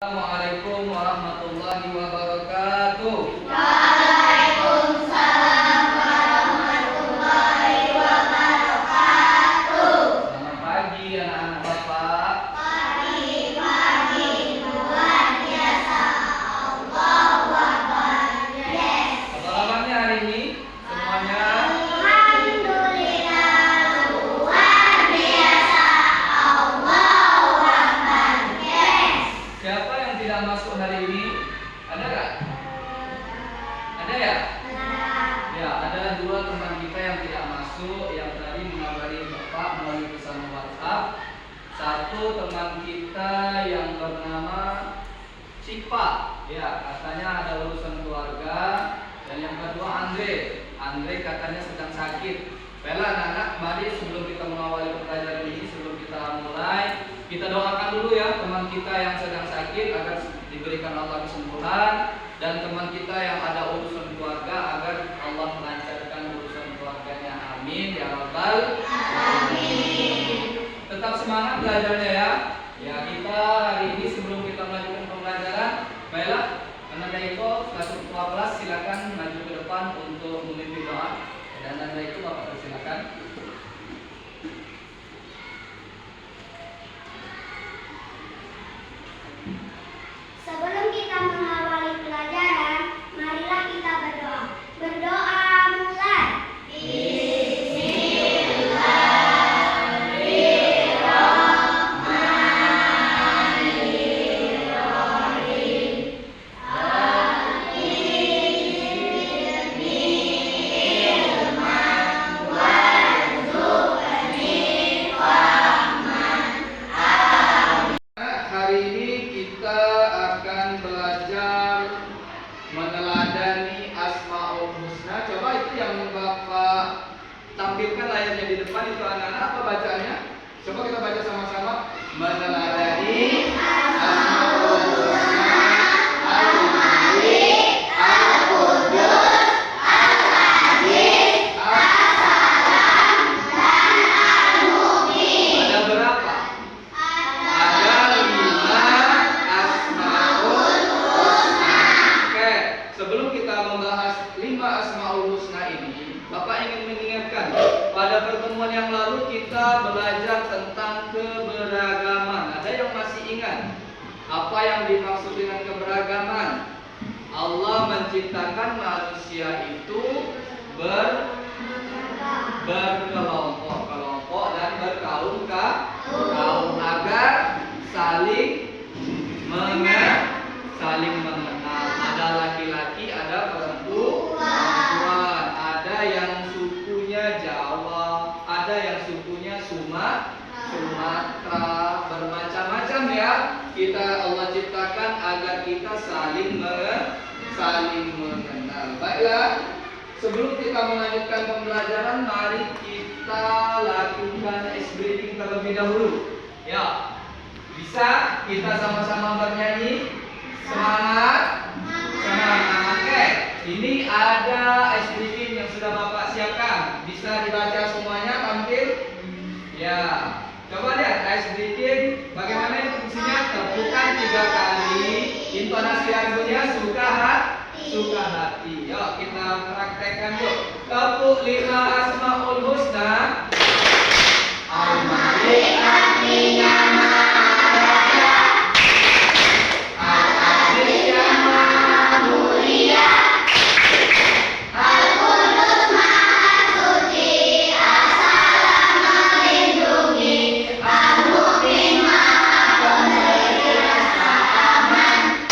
Assalamualaikum warahmatullahi wabarakatuh. Waalaikumsalam warahmatullahi wabarakatuh. Selamat pagi anak-anak Bapak. Pagi-pagi luar biasa. Allahu Akbar. Yes. Apa kabarnya hari ini semuanya? Alhamdulillah luar biasa. Allahu Akbar. Yes. Siapa yang tidak masuk hari ini? Ada nggak? Ada ya? Ya, ada dua teman kita yang tidak masuk, yang tadi mengabari Bapak melalui pesan WhatsApp. Satu teman kita yang bernama Cipa, ya katanya ada urusan keluarga. Dan yang kedua Andre katanya sedang sakit. Baiklah anak-anak, mari sebelum kita mengawali pelajaran ini, sebelum kita mulai, kita doakan dulu ya teman kita yang sedang sakit agar diberikan Allah kesembuhan, dan teman kita yang ada urusan keluarga agar Allah melancarkan urusan keluarganya. Amin ya rabbal alamin. Tetap semangat belajarnya ya. Ya, kita hari ini sebelum kita melanjutkan pembelajaran, baiklah Anda itu selaku ketua kelas silakan maju ke depan untuk memimpin doa. Dan Anda itu Bapak persilakan. Sebelum kita mengawali pelajaran, marilah kita berdoa. Berdoa mulai. Hari ini kita akan belajar meneladani Asmaul Husna. Coba itu yang Bapak tampilkan layarnya di depan itu anak-anak, apa bacaannya? Coba kita baca sama-sama. Meneladani Asmaul Husna Al-Malik, Al-Qudus, Al-Aziz, As-Salam, dan Al-Mu'min. Ada berapa? Ada 5 Asmaul Husna. Oke, sebelum kita membahas 5 Asmaul Husna ini, Bapak ingin mengingatkan, pada pertemuan yang lalu kita belajar tentang keberagaman. Ada yang masih ingat apa yang dimaksud dengan keberagaman? Allah menciptakan manusia itu berkelompok-kelompok dan berkaum agar saling mengenal. Ada laki-laki, ada perempuan, ada yang sukunya Jawa, ada yang sukunya Sumatera, bermacam-macam ya. Allah ciptakan agar kita saling mengenal. Baiklah, sebelum kita melanjutkan pembelajaran, mari kita lakukan ice breathing terlebih dahulu. Ya, bisa kita sama-sama bernyanyi? Semangat, semangat. Oke, ini ada ice breathing yang sudah Bapak siapkan. Bisa dibaca semuanya, tampil. Ya, coba lihat ice breathing. Bagaimana fungsinya? Tepukan 3 kali. Intonasi lagunya suka hati. Yuk kita praktekkan yuk. Tepuk 5 Asmaul Husna. Al-Malik artinya Maha, Al-Aziz yang Maha Mulia, Al-Qudus Maha Suci, As-Salam melindungi, Al-Mu'min Maha pemberi rasa aman.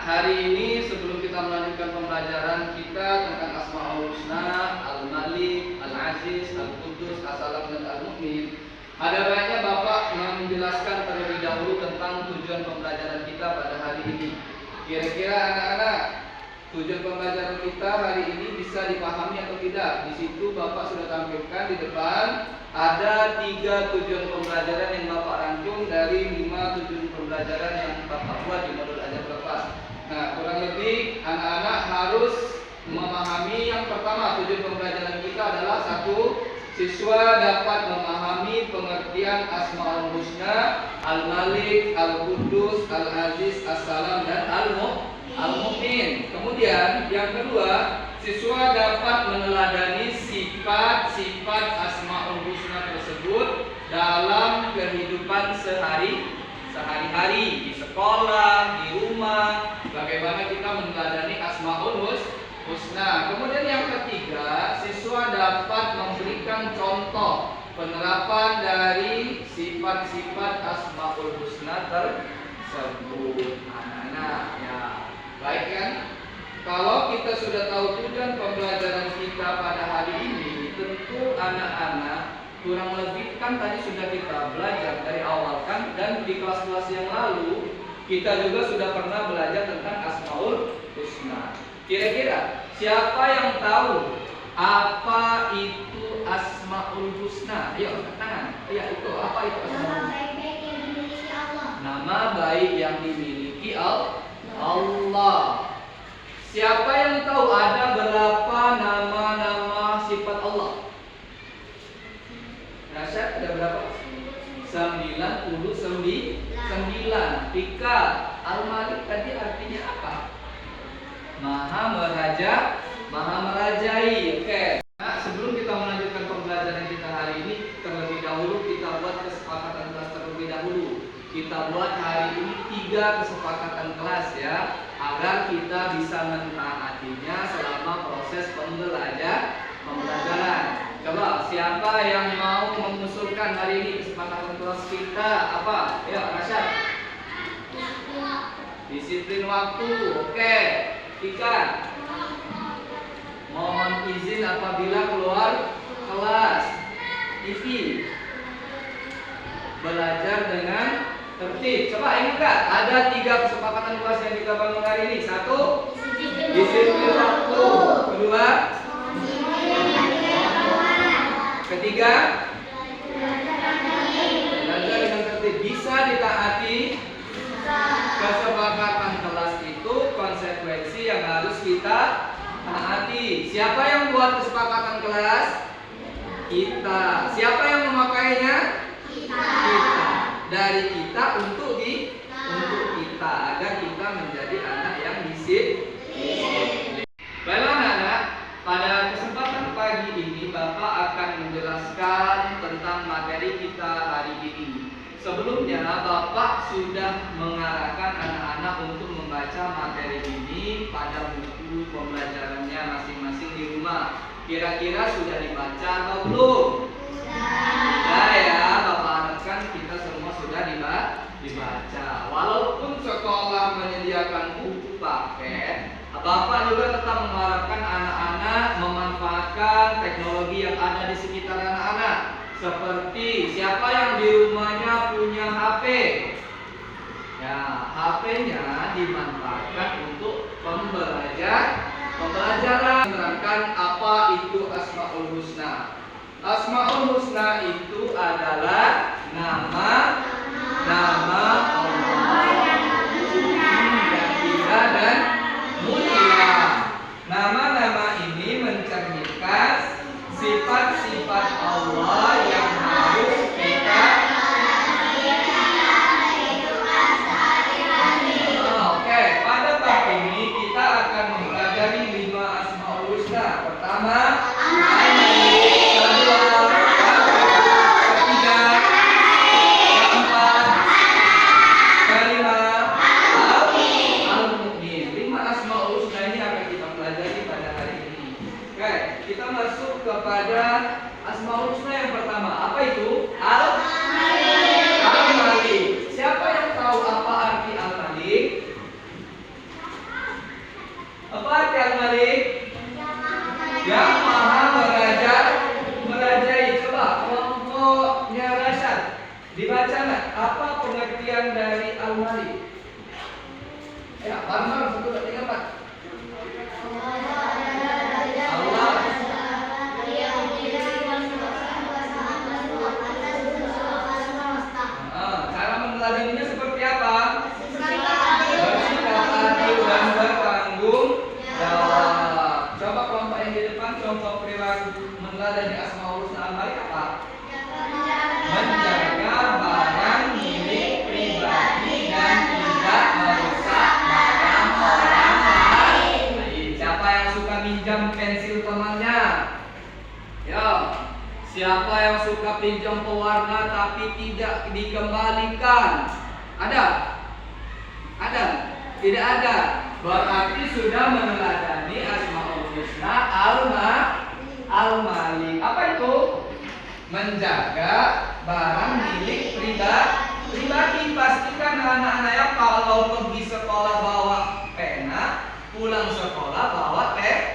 Hari ini sebelum kita melanjutkan pembelajaran kita tentang Asmaul Husna, Al-Malik, Al-Aziz, Al-Qudus, As-Salam dan Al-Mu'min, ada baiknya Bapak menjelaskan terlebih dahulu tentang tujuan pembelajaran kita pada hari ini. Kira-kira anak-anak, tujuan pembelajaran kita hari ini bisa dipahami atau tidak? Di situ Bapak sudah tampilkan di depan ada 3 tujuan pembelajaran yang Bapak rangkum dari 5 tujuan pembelajaran yang Bapak buat di modul ajar lepas. Nah, kurang lebih anak-anak harus memahami yang pertama, tujuan pembelajaran kita adalah satu, siswa dapat memahami pengertian Asmaul Husna, Al-Malik, Al-Quddus, Al-Aziz, As-Salam, dan Al-Mu'min. Kemudian yang kedua, siswa dapat meneladani sifat-sifat Asmaul Husna tersebut dalam kehidupan sehari-hari, di sekolah, di rumah, bagaimana kita meneladani Asmaul Husna. Kemudian yang ketiga, siswa dapat memberikan contoh penerapan dari sifat-sifat Asmaul Husna tersebut. Anak-anak, ya, baik kan? Kalau kita sudah tahu tujuan pembelajaran kita pada hari ini, tentu anak-anak kurang lebih kan tadi sudah kita belajar dari awal kan, dan di kelas-kelas yang lalu kita juga sudah pernah belajar tentang Asmaul Husna. Kira-kira siapa yang tahu apa itu Asmaul Husna? Ayo angkat tangan. Iya, itu apa itu Asmaul Husna? Nama baik yang dimiliki Allah. Siapa yang tahu ada berapa nama-nama sifat Allah? Rasyad, ada berapa? 99. Tika, Al-Malik tadi artinya apa? Maha merajai. Oke. Nah, sebelum kita melanjutkan pembelajaran kita hari ini, terlebih dahulu kita buat kesepakatan kelas terlebih dahulu. Kita buat hari ini 3 kesepakatan kelas ya, agar kita bisa mentaatinya selama proses pembelajaran. Coba siapa yang mau mengusulkan hari ini kesepakatan kelas kita apa? Ya, Rasyad. Disiplin waktu. Oke. Tika, mohon izin apabila keluar kelas. TV, belajar dengan tertib. Coba ingat gak? Ada 3 kesepakatan kelas yang kita bangun hari ini. 1, disiplin waktu. Kedua, ketiga, belajar dengan tertib. Bisa ditaati. Kesepakatan kelas itu konsekuensi yang harus kita taati. Siapa yang buat kesepakatan kelas? Kita. Siapa yang memakainya? Kita. Dari kita untuk kita, agar kita menjadi anak yang disiplin. Baiklah anak-anak, pada kesempatan pagi ini Bapak akan menjelaskan tentang materi kita hari ini. Sebelumnya Bapak sudah mengarahkan anak-anak untuk membaca materi ini pada buku pembelajarannya masing-masing di rumah. Kira-kira sudah dibaca atau belum? Sudah ya, Bapak harapkan kita semua sudah dibaca. Walaupun sekolah menyediakan buku paket, Bapak juga tetap mengharapkan anak-anak memanfaatkan teknologi yang ada di sekitar anak-anak. Seperti siapa yang di rumahnya punya HP? Ya, HP-nya dimanfaatkan untuk pembelajaran. Menerangkan apa itu Asmaul Husna. Asmaul Husna itu adalah nama Allah yang indah dan mulia. Nama-nama ini mencerminkan sifat-sifat Allah yang harus kita. Oke, pada bab ini kita akan mempelajari 5 Asmaul Husna. Pertama, kepada Asmaul Husna yang pertama. Apa itu? Al-Malik. Siapa yang tahu apa arti Al-Malik? Apa arti Al-Malik? Yang maha merajai. Coba kelompoknya Rasyad, dibaca nggak? Apa pengertian dari Al-Malik? Ya, bareng-bareng 1, 2, 3, 4. Meneladaninya seperti apa? Bersikap adil dan bertanggung jawab. Coba kelompok yang di depan, contoh perilaku meneladani Asmaul Husna Al-Malik pinjam pewarna tapi tidak dikembalikan. Ada? Ada? Tidak ada. Berarti sudah meneladani Asmaul Husna al-Malik. Apa itu? Menjaga barang milik pribadi. Pastikan anak-anaknya kalau pergi sekolah bawa pena, pulang sekolah bawa pena.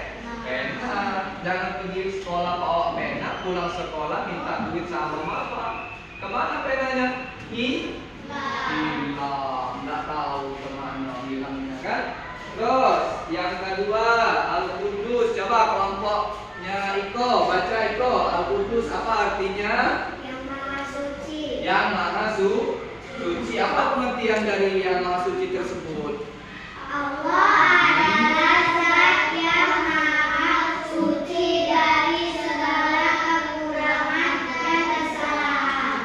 Jangan pergi sekolah bawa pena, pulang sekolah minta duit sama mama. Kemana penanya? Hilang. Nggak tahu kemana hilangnya kan? Terus yang kedua, Al-Qudus. Coba kelompoknya Iko, baca Iko. Al-Qudus apa artinya? Yang Maha Suci. Yang Maha Suci. Apa pengertian dari yang Maha Suci tersebut? Allah adalah zat yang maha suci dari segala kekurangan dan kesalahan.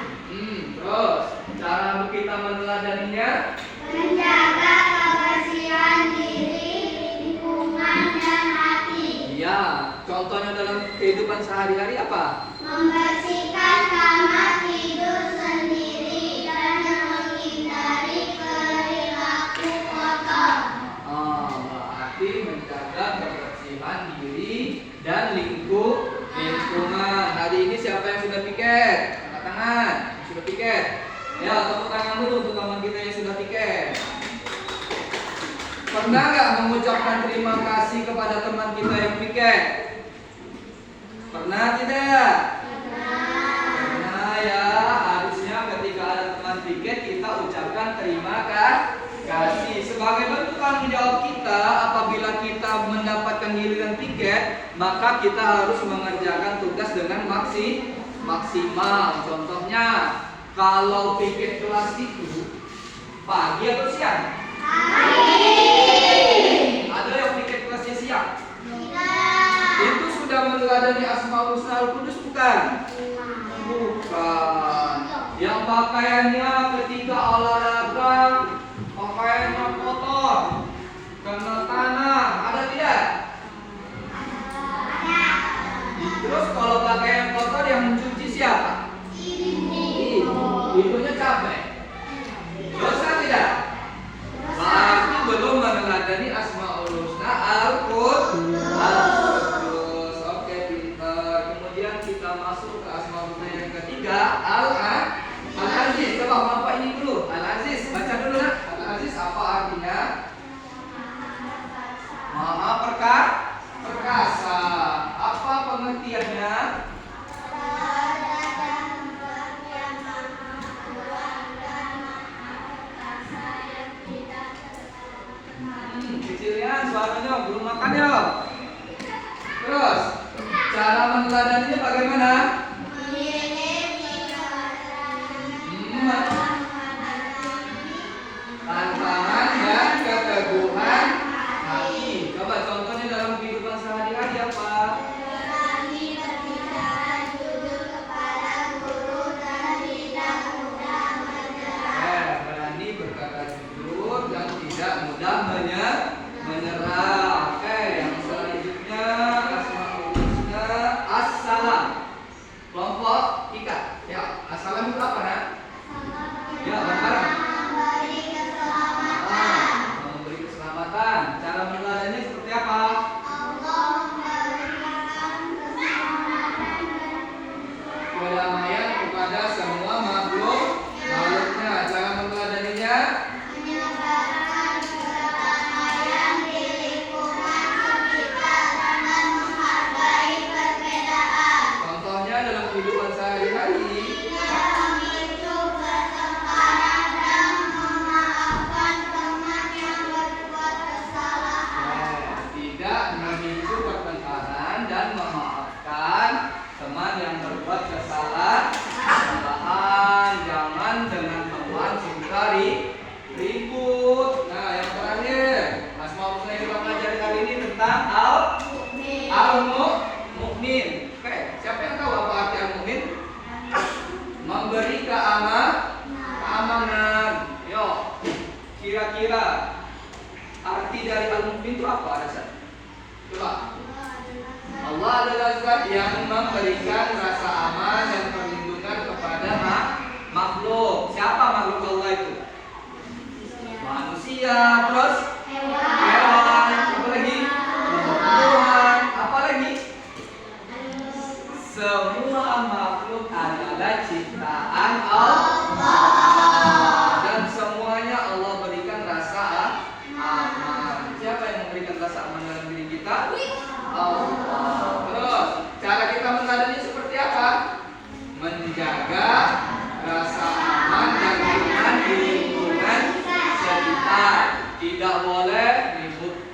Terus cara kita meneladaninya? Menjaga kebersihan diri, lingkungan, dan hati. Iya. Contohnya dalam kehidupan sehari-hari apa? Membersihkan kamar tidur sendiri dan menghindari perilaku kotor. Berarti menjaga kebersihan diri dan lingkungan. Hari ini siapa yang sudah piket? Angkat tangan. Yang sudah piket. Ya, tepuk tangan dulu untuk teman kita yang sudah piket. Pernah nggak mengucapkan terima kasih kepada teman kita yang piket? Pernah tidak? Pernah ya. Harusnya ketika ada teman piket kita ucapkan terima kasih. Sebagai bentuk tanggung jawab kita, apabila kita mendapatkan giliran piket, maka kita harus mengerjakan tugas dengan maksimal. Contohnya, kalau piket kelas itu pagi atau siang? Ada yang piket kelasnya siang? Itu sudah meneladani Asmaul Husna Al-Qudus bukan? Bukan. Yang pakaiannya ketika olahraga pakaiannya kotor, kena tanah, ada tidak? Terus kalau pakaian kotor yang mencuci siapa? Ibunya capek. Dosa tidak? Berarti belum meneladani Asmaul Husna Al-Qudus. Oke, pintar. Kemudian kita masuk ke Asmaul Husna yang ketiga, Al-Aziz. Coba Bapak ini dulu. Al-Aziz, baca dulu nak. Al-Aziz apa artinya? Maha perkasa. Apa pengertiannya? Kecilnya suaranya belum makan ya. Terus cara meneladaninya bagaimana? Tantangan dan keteguhan hati. Coba contohnya dalam kehidupan sehari-hari apa? Berani berbicara jujur kepada guru dan tidak mudah menyerah. Berani berkata jujur dan tidak mudah menyerah. Oke, yang selanjutnya Asmaul Husna Assalam. Kelompok Ika. Ya, Assalam itu apa nak? Ya, bareng. Memberi keselamatan. Cara meneladaninya seperti apa? Kedamaian kepada semua makhluknya. Cara meneladaninya? Menyebarkan kedamaian di lingkungan sekitar dengan menghargai perbedaan. Contohnya dalam kehidupan sehari-hari. Tidak memicu pertengkaran dan memaafkan teman yang berbuat kesalahan. Tidak memicu pertengkaran dan memaafkan teman yang berbuat kesalahan. Jangan dengan teman suka ribut. Nah, yang terakhir Asmaul Husna yang kita pelajari kali ini tentang Al-Mu'min. Oke, siapa yang tahu apa arti Al-Mu'min? Memberi keamanan. Yo, kira-kira arti dari Al-Mu'min itu apa? Ada? Coba. Allah adalah zat yang memberikan rasa aman dan perlindungan kepada makhluk. Siapa makhluk Allah itu? Manusia, terus hewan, apa lagi? Tumbuhan, apa lagi? Semua makhluk adalah ciptaan Allah dan semuanya Allah berikan rasa aman. Siapa yang memberikan rasa aman dalam diri kita? Allah. Terus cara kita meneladani seperti apa? Menjaga rasa aman dan aman di lingkungan sekitar. Tidak boleh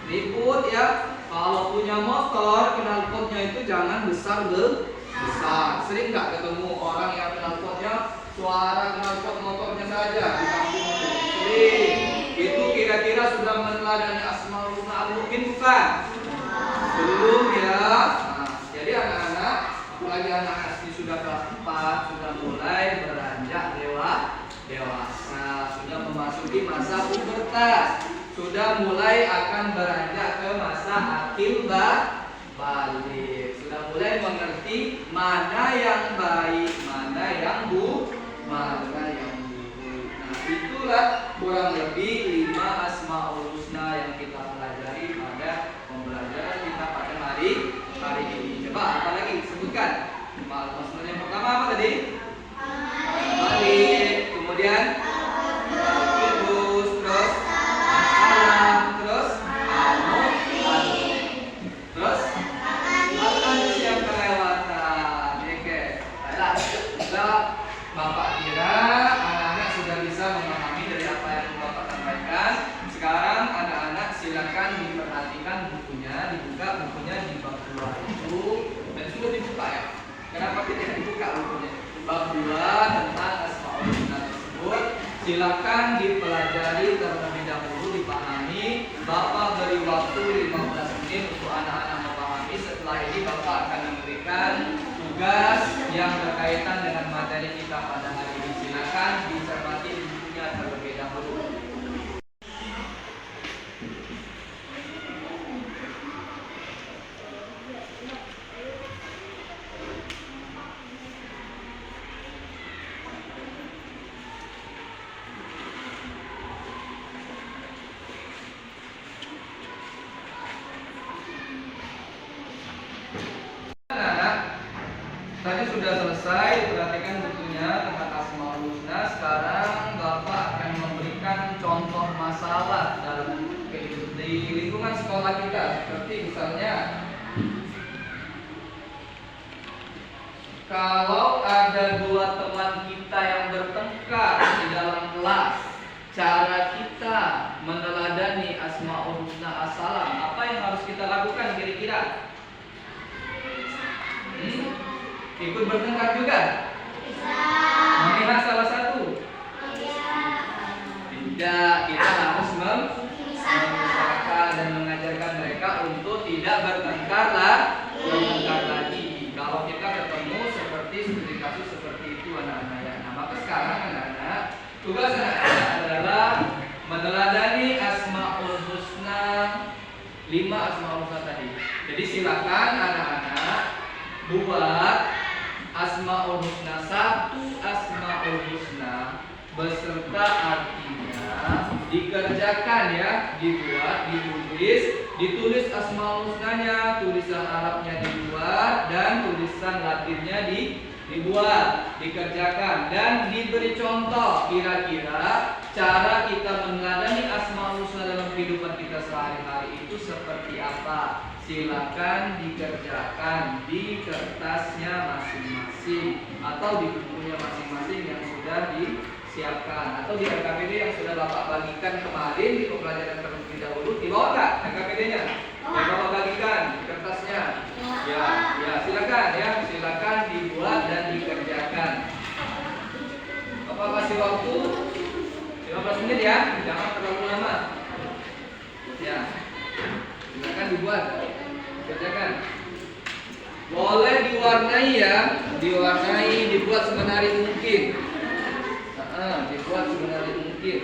ribut ya. Kalau punya motor, knalpotnya itu jangan besar. Sering nggak ketemu orang yang knalpotnya suara knalpot motornya saja di kampung itu? Sering. Itu kira-kira sudah meneladani Asmaul Husna mungkin bukan? Belum ya. Nah, jadi anak-anak, apalagi anak-anak ini sudah kelas 4, sudah mulai beranjak dewasa, sudah memasuki masa pubertas, sudah mulai akan beranjak ke masa akil balik, sudah mulai mengerti mana yang baik, mana yang buruk. Nah, itulah kurang lebih 5 Asmaul Husna yang kita pelajari pada pembelajaran kita pada hari ini. Coba apa lagi sebutkan? Asmaul yang pertama apa tadi? Malik, kemudian Kudus, terus Salam, terus terus yang kelewatan. Oke, baiklah. Sudah Bapak kira anak-anak sudah bisa memahami dari apa yang Bapak sampaikan. Sekarang anak-anak silakan diperhatikan bukunya, dibuka bukunya di bab 2 itu dan sudah dibuka ya. Kenapa tidak dibuka bukunya? Bab 2 tentang Asmaul Husna tersebut silakan dipelajari terlebih dahulu, dipahami. Bapak beri waktu 15 menit untuk anak-anak memahami. Setelah ini Bapak akan memberikan tugas yang berkaitan dengan materi kita pada hari ini. Silakan dicermati bukunya terlebih dahulu. Tadi sudah selesai, perhatikan bukunya tentang Asmaul Husna. Sekarang Bapak akan memberikan contoh masalah dalam di lingkungan sekolah kita. Seperti misalnya, kalau ada 2 teman kita yang bertengkar di dalam kelas, cara kita meneladani Asmaul Husna as-salam, apa yang harus kita lakukan kira-kira? Ikut bertengkar juga? Memihak salah satu? Tidak, kita harus memisahkan dan mengajarkan mereka untuk tidak bertengkar lagi. Kalau kita ketemu seperti kasus seperti itu anak-anak ya. Nah, maka sekarang anak-anak, tugas anak-anak adalah meneladani Asmaul Husna, 5 Asmaul Husna tadi. Jadi silakan anak-anak buat Asmaul Husna, 1 Asmaul Husna beserta artinya dikerjakan ya, dibuat, ditulis Asmaul Husnanya, tulisan Arabnya dibuat dan tulisan Latinnya dibuat, dikerjakan dan diberi contoh kira-kira cara kita meneladani Asmaul Husna dalam kehidupan kita sehari-hari itu seperti apa. Silakan dikerjakan di kertasnya masing-masing atau di bukunya masing-masing yang sudah disiapkan atau di RKPD yang sudah Bapak bagikan kemarin di pembelajaran terlebih dahulu. Dibawa nggak RKPD-nya? Yang Bapak bagikan di kertasnya. Ya, silakan ya, silakan dibuat dan dikerjakan. Bapak kasih waktu 15 menit ya, jangan terlalu lama. Ya. Silakan dibuat, kerjakan. Boleh diwarnai ya, dibuat semenarik mungkin. Dibuat semenarik mungkin.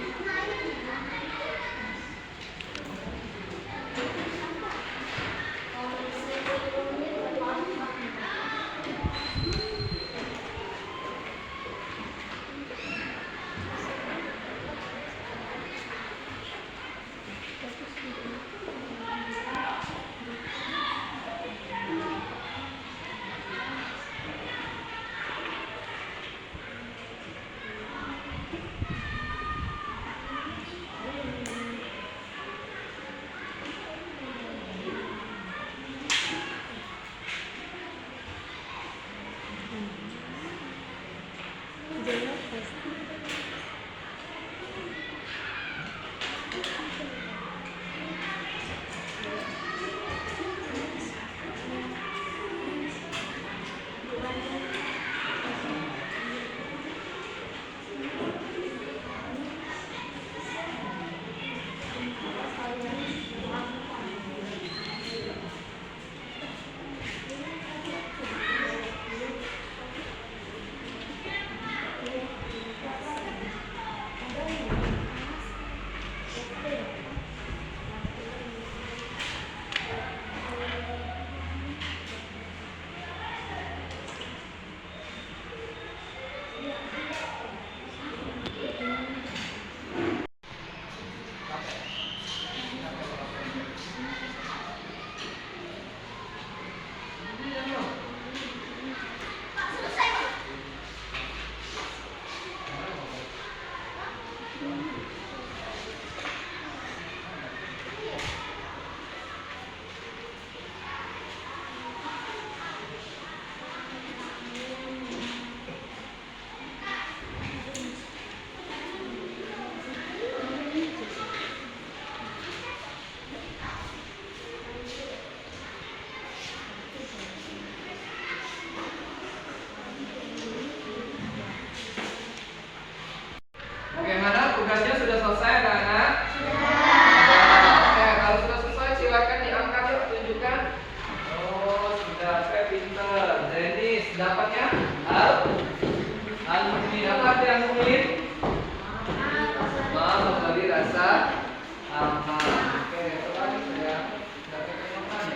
aman. Oke, lagi saya nggak kekenyangan.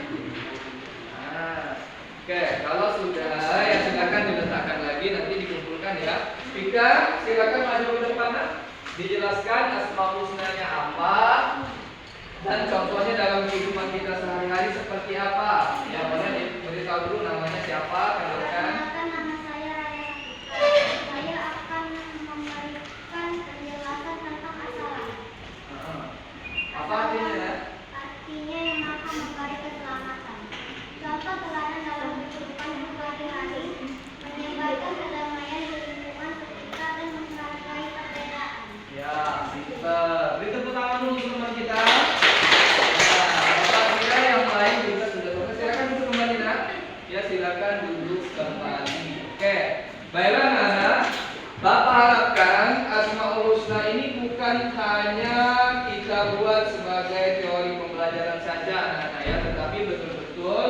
Nah, oke, kalau sudah ya silakan diletakkan lagi, nanti dikumpulkan ya. Tika, silakan maju ke depan. Dijelaskan asmaul husnanya apa dan contohnya dalam kehidupan kita sehari-hari seperti apa. Yang mana diberitahu dulu namanya siapa, kenalkan. Nama saya Raya Saputra. Saya akan memberikan penjelasan tentang asalan. Apa artinya? Artinya yang akan memberi keselamatan. Contoh teladan dalam kehidupan sehari-hari menyebarkan kedamaian di lingkungan sekitar dan menghargai perbedaan. Ya, pinter. Beri tepuk tangan dulu teman kita. Nah, Bapak kira yang lain juga sudah selesai. Silakan duduk kembali, nak. Ya, silakan duduk kembali. Oke, baiklah, anak. Bapak harapkan Asmaul Husna ini bukan hanya kita buat sebagai teori pembelajaran saja, anak-anak ya, tetapi betul-betul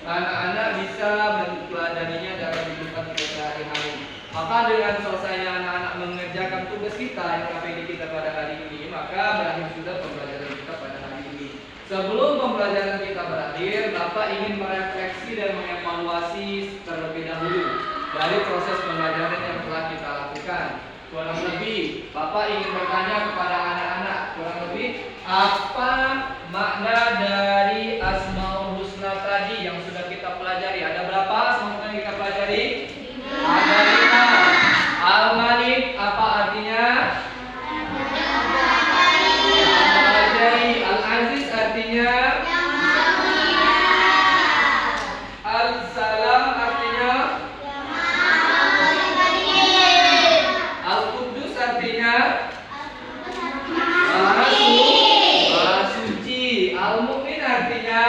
anak-anak bisa mempelajarinya dalam kehidupan kita sehari-hari. Maka dengan selesainya anak-anak mengerjakan tugas kita yang KPD kita pada hari ini, maka berakhir sudah pembelajaran kita pada hari ini. Sebelum pembelajaran kita berakhir, Bapak ingin merefleksi dan mengevaluasi terlebih dahulu dari proses pembelajaran yang telah kita lakukan. Kurang lebih, Bapak ingin bertanya kepada anak-anak, kurang lebih apa makna dari Asmaul Husna tadi yang sudah kita pelajari? Ada berapa Asmaul Husna yang kita pelajari? Ada 5. Al-Malik apa artinya? Pelajari. Al-Aziz artinya? Al-Salam artinya? Al-Qudus artinya? Maha suci. Al-Mu'min artinya?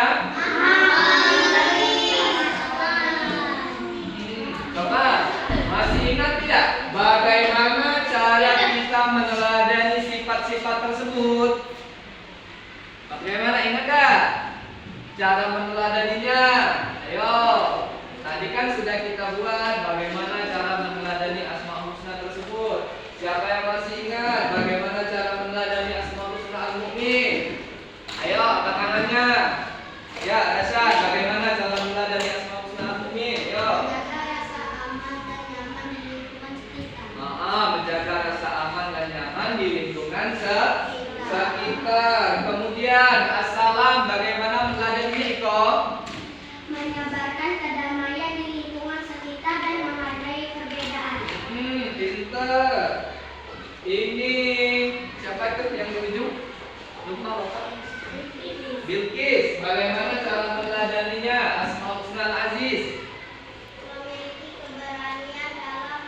Coba, masih ingat tidak bagaimana cara kita meneladani sifat-sifat tersebut? Bagaimana, ingat gak cara meneladaninya? Ayo, tadi kan sudah kita buat bagaimana cara meneladani Asmaul Husna tersebut. Siapa yang masih ingat bagaimana cara meneladani Asmaul Husna Al-Mu'min? Ayo, angkat tangannya. Ya, Rasyad, bagaimana cara meneladani Asmaul Husna Al-Mu'min? Yo. Menjaga rasa aman dan nyaman di lingkungan sekitar. Kemudian assalam, bagaimana meneladaninya, Iko? Menyebarkan kedamaian di lingkungan sekitar dan menghargai perbedaan. Pinter. Ini siapa itu yang menuju? Lupa Bapak. Bilqis, bagaimana cara meneladaninya? Asmaul Husna Al-Aziz. Memiliki keberanian dalam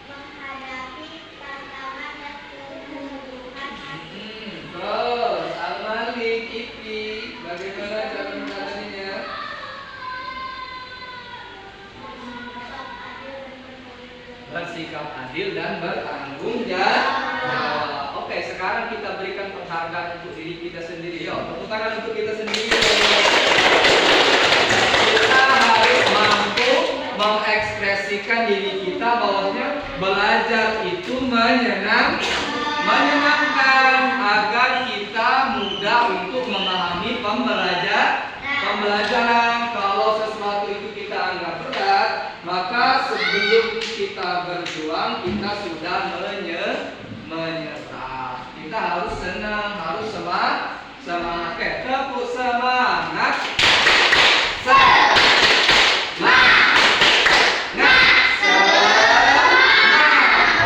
menghadapi tantangan dan kebutuhan hati. Terus Al-Malik, Ipi, bagaimana cara meneladaninya? Bersikap adil dan bertanggung jawab. Oke, sekarang kita berikan penghargaan untuk diri kita sendiri. Yuk, tepuk tangan untuk kita sendiri. Kita harus mampu mengekspresikan diri kita bahwasanya belajar itu menyenangkan agar kita mudah untuk memahami pembelajaran. Kalau sesuatu itu kita anggap berat, maka sebelum kita berjuang kita sudah menyerah. Kita harus senang, harus semangat. Oke, tepuk semangat.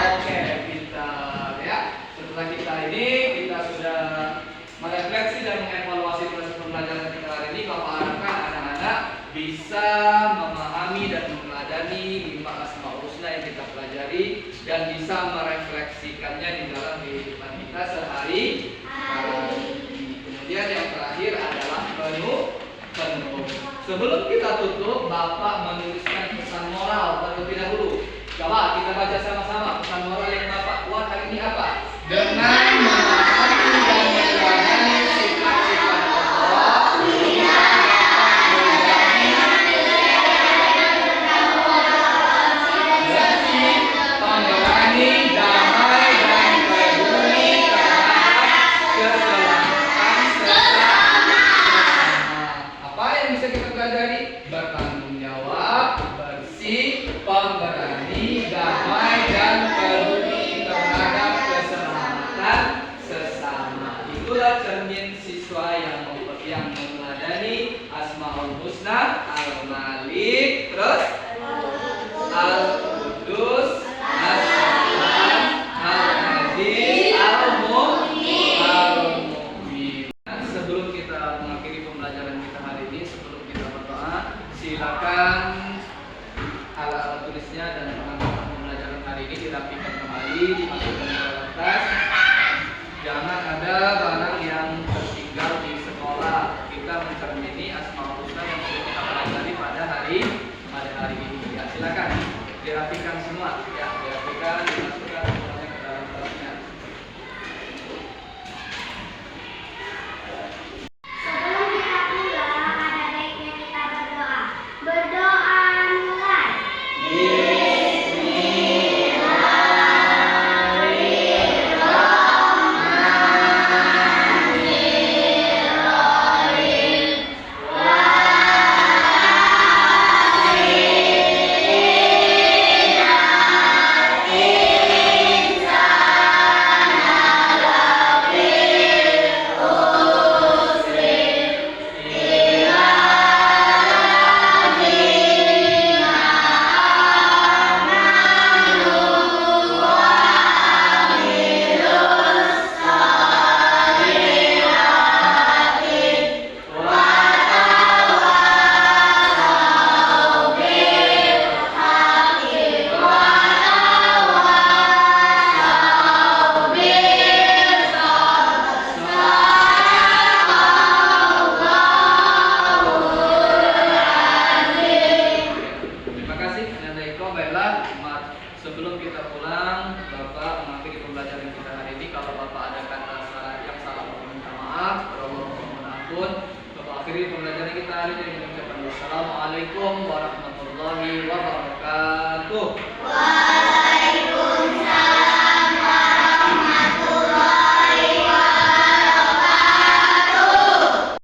Oke, pintar ya. Setelah kita sudah merefleksi dan mengevaluasi proses pembelajaran kita hari ini. Bapak harapkan anak-anak bisa memahami dan meneladani 5 Asmaul Husna yang kita pelajari dan bisa merefleksikannya di dalam kehidupan kita sehari-hari. Kemudian yang terakhir adalah penutup. Sebelum kita tutup, Bapak menuliskan pesan moral terlebih dahulu. Coba kita baca sama-sama pesan moral yang Bapak buat hari ini apa? Dengan memahami dan meneladani sifat-sifat Allah, kita bersih, pemberani, damai, dan peduli terhadap keselamatan. cermin siswa yang meneladani Asmaul Husna, Al-Malik, terus Al-Qudus, As-Salam, Al-Aziz, Al-Mu'min. Sebelum kita mengakhiri pembelajaran kita hari ini, sebelum kita berdoa, silakan alat tulisnya dan pengamatan pembelajaran hari ini dirapikan kembali, dimasukkan ke dalam tas. Jangan ada barang yang tertinggal di sekolah. Kita mencermini Asmaul Husna yang sudah kita pelajari pada hari ini. Ya, silakan dirapikan semua. Ya, dirapikan, dimasukkan semuanya ke dalam tasnya. Sebelum kita pulang, ada baiknya kita berdoa. Berdoa mulai. Terima kasih. Baiklah, sebelum kita pulang, Bapak mengakhiri pembelajaran kita hari ini. Kalau Bapak ada kata yang salah, Bapak minta maaf. Kalau Bapak mohon ampun. Bapak akhiri pembelajaran kita hari ini dengan ucapan wassalamualaikum warahmatullahi wabarakatuh.